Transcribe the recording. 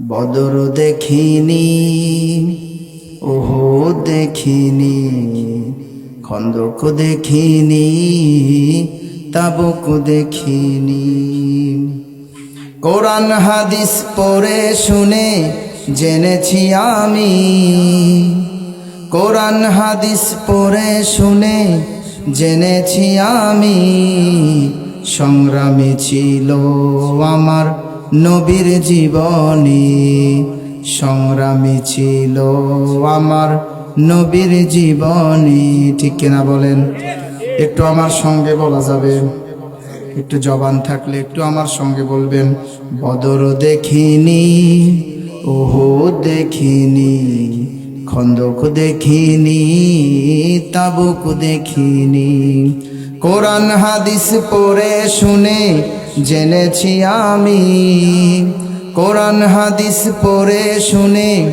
বদর দেখিনি, উহুদ দেখিনি, খন্দক দেখিনি, তাবুক দেখিনি। কোরআন হাদিস পড়ে শুনে জেনেছি আমি, কোরআন হাদিস পড়ে শুনে জেনেছি আমি, সংগ্রামী ছিল আমার নবীর জীবনী, সংগ্রামী ছিল আমার নবীর জীবনী। ঠিক কিনা বলেন? একটু আমার সঙ্গে বলা যাবে? একটু জবান থাকলে একটু আমার সঙ্গে বলবেন। বদর দেখিনি, উহুদ দেখিনি, খন্দক দেখিনি, তাবুক দেখিনি। কোরআন হাদিস পড়ে শুনে জেনেছি আমি, কোরআন হাদিস পড়ে শুনে